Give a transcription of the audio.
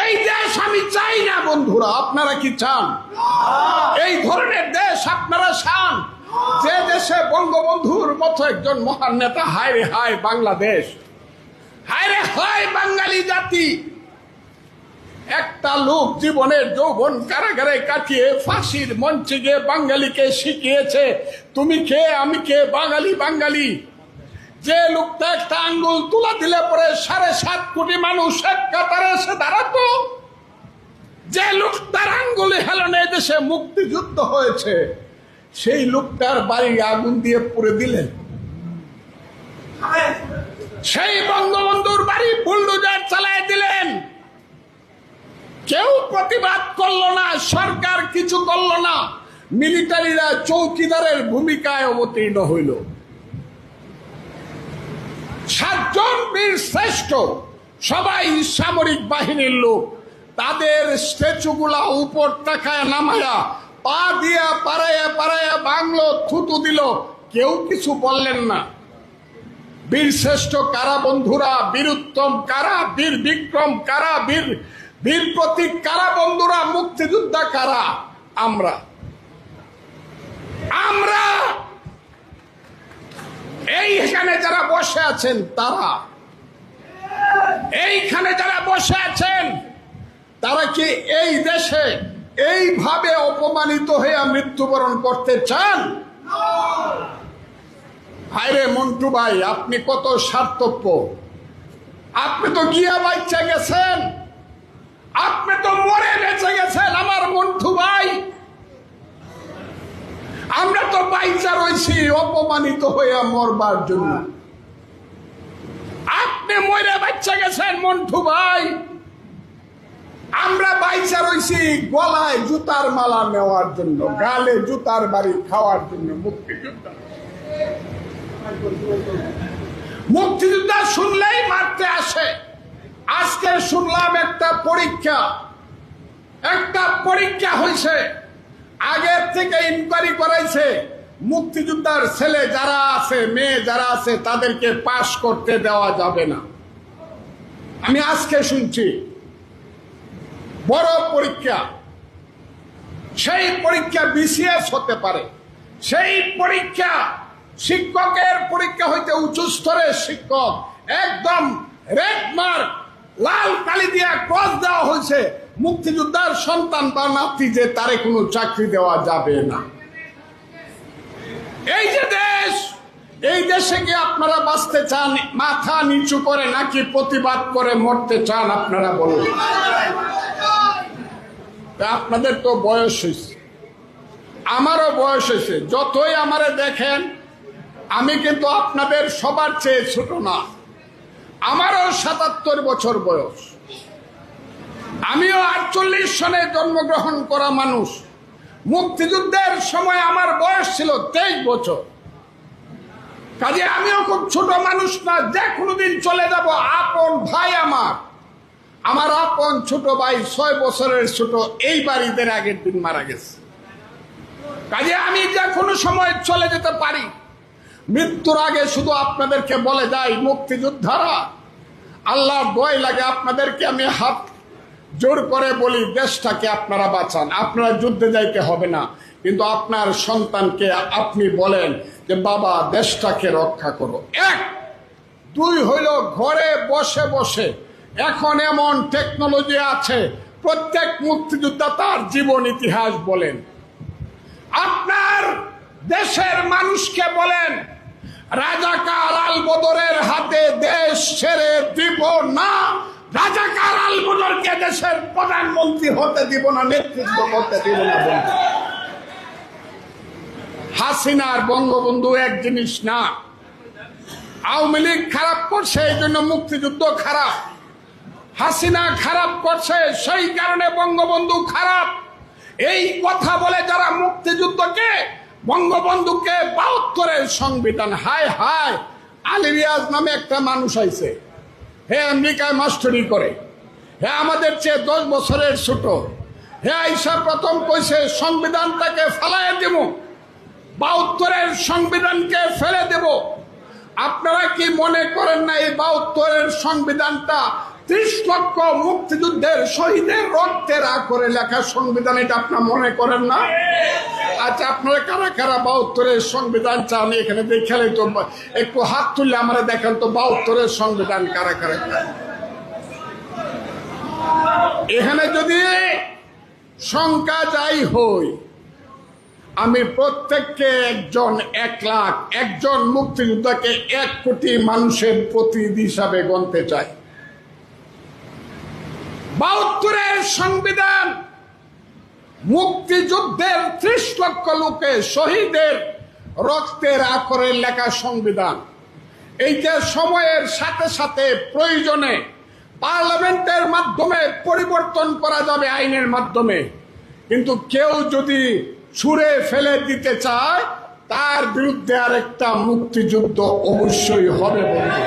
এই দেশ আমি চাই না বন্ধুরা। আপনারা কি চান এই ধরনের দেশ? আপনারা চান যে দেশে বঙ্গবন্ধুর মতো একজন মহান নেতা? হায় রে হায় বাংলাদেশ, হায় রে হায় বাঙালি জাতি। একটা লোক জীবনের যৌবন কারাগারে কাটিয়ে ফাঁসির মঞ্চে গিয়ে বাঙালিকে শিখিয়েছে তুমি কে আমি কে, বাঙালি বাঙালি। যে লোকটা একটা আঙ্গুল তুলা দিলে পরে 7.5 কোটি মানুষ এক কাতারে এসে দাঁড়াতো, যে লোকটার আঙ্গুলে হেলনে দেশে মুক্তিযুদ্ধ হয়েছে, সেই লোকটার বাড়ি আগুন দিয়ে পুড়ে দিলেন। সেই বঙ্গবন্ধুর বাড়ি বুলডোজার চালায় দিলেন। কেউ প্রতিবাদ করলো না, সরকার কিছু করলো না, মিলিটারিরা চৌকিদারের ভূমিকায় অবতীর্ণ হইল। 7 জন বীর শ্রেষ্ঠ, সবাই সামরিক বাহিনীর লোক, তাদের স্ট্যাচুগুলা উপর টাকায় নামায়া পা দিয়া পাড়াইয়া পাড়াইয়া বাংলো, থুতু দিল, কেউ কিছু বললেন না। বীর শ্রেষ্ঠ কারা বন্ধুরা? বীরুত্তম কারা? বীর বিক্রম কারা? বীর প্রতীক কারা বন্ধুরা? মুক্তিযোদ্ধা কারা? আমরা। এইখানে যারা বসে আছেন তারা, এইখানে যারা বসে আছেন তারা কি এই দেশে এইভাবে অপমানিত হয়ে মৃত্যুবরণ করতে চান? হায়রে মন্টু ভাই, আপনি কত স্বার্থপর। আপনি তো গিয়া বাচ্চা গেছেন, আপনি তো মরে বেঁচে গেছেন আমার মন্টু ভাই। আমরা তো বাইচা রয়েছি অপমানিত হইয়া মরবার জন্য। আপনি মরে বাচ্চা গেছেন মন্টু ভাই, আমরা বাইচা রয়েছি গলায় জুতার মালা নেওয়ার জন্য, গালে জুতার বাড়ি খাওয়ার জন্য। মুক্তিযোদ্ধা শুনলেই মারতে আসে। আজকে শুনলাম একটা পরীক্ষা হয়েছে, আগের থেকে ইনকোয়ারি করাইছে। মুক্তিযোদ্ধার ছেলে যারা আছে, মেয়ে যারা আছে, তাদেরকে পাশ করতে দেওয়া যাবে না। আমি আজকে শুনছি বড় পরীক্ষা, সেই পরীক্ষা বিসিএস হতে পারে, সেই পরীক্ষা শিক্ষকের পরীক্ষা হইতে উঁচু স্তরের শিক্ষক, একদম রেড মার্ক লাল কালি দিয়া ক্রস দেওয়া হয়েছে। মুক্তিযোদ্ধার সন্তান বা নাতি যে তারে কোনো চাকরি দেওয়া যাবে না। এই যে দেশ, এই দেশে কি আপনারা বাঁচতে চান মাথা নিচু করে নাকি প্রতিবাদ করে মরতে চান? আপনারা বলুন। আপনাদের তো বয়স হয়েছে, আমারও বয়স হয়েছে। যতই আমারে দেখেন, আমি কিন্তু আপনাদের সবার চেয়ে ছোট না। আমারও 77 বছর বয়স। আমিও 48 সনে জন্মগ্রহণ করা মানুষ। মুক্তিযুদ্ধের সময় আমার বয়স ছিল 23 বছর। কাজে আমিও খুব ছোট মানুষ না, যে কোনোদিন চলে যাব। আপন ভাই আমার আপন ছোট ভাই 6 বছরের ছোট, এই বাড়িদের আগের দিন মারা গেছে। কাজে আমি যে কোনো সময় চলে যেতে পারি। মৃত্যুর আগে শুধু আপনাদেরকে বলে যাই, মুক্তিযোদ্ধারা, আল্লাহর ভয় লাগে আপনাদেরকে আমি হাত জোর করে বলি, দেশটাকে আপনারা বাঁচান। আপনারা যুদ্ধে যাইতে হবে না, কিন্তু আপনার সন্তানকে আপনি বলেন যে বাবা দেশটাকে রক্ষা করো। 1, 2 হইল ঘরে বসে বসে এখন এমন টেকনোলজি আছে, প্রত্যেক মুক্তিযোদ্ধা তার জীবন ইতিহাস বলেন। আপনার দেশের মানুষকে বলেন, রাজাকার আল বদরের হাতে দেশ ছেড়ে দিব না, রাজাকার আল বদরকে দেশের প্রধানমন্ত্রী হতে দিব না, নেতৃত্ব করতে দিব না। হাসিনার বঙ্গবন্ধু এক জিনিস না। আওয়ামী লীগ খারাপ করছে, এই জন্য মুক্তিযুদ্ধ খারাপ। হাসিনা খারাপ করছে, সেই কারণে বঙ্গবন্ধু খারাপ। এই কথা বলে যারা মুক্তিযুদ্ধকে, বঙ্গবন্ধুকে 72-এর সংবিধান, হায় হায়, আলী রিয়াজ নামে একটা মানুষ আইছে, হে আমেরিকায় মাস্টারি করে, হে আমাদের চেয়ে 10 বছরের ছোট, হে আইসা প্রথম কইছে সংবিধানটাকে ফেলাইয়া দেব, 72-এর সংবিধানকে ফেলে দেব। আপনারা কি মনে করেন না এই 72-এর সংবিধানটা 30 লক্ষ মুক্তিযুদ্ধের শহীদের রক্তের করে লেখা সংবিধান, এটা আপনার মনে করেন না? আচ্ছা, আপনারা কারা কারা 72-এর সংবিধান চান এখানে দেখালে তো একটু হাত তুললে আমরা দেখেন তো 72-এর সংবিধান কারা কারা চান। এখানে যদি সংখ্যা যাই হই, আমি প্রত্যেককে 1 লাখ, একজন মুক্তিযোদ্ধাকে 1 কোটি মানুষের প্রতিনিধি হিসাবে গণতে চাই। 72-এর সংবিধান মুক্তিযুদ্ধের 30 লক্ষ লোকের শহীদের রক্তের আকরে লেখা সংবিধান। এইটা সময়ের সাথে সাথে প্রয়োজনে পার্লামেন্টের মাধ্যমে পরিবর্তন করা যাবে আইনের মাধ্যমে, কিন্তু কেউ যদি ছুঁড়ে ফেলে দিতে চায় তার বিরুদ্ধে আরেকটা মুক্তিযুদ্ধ অবশ্যই হবে বন্ধু।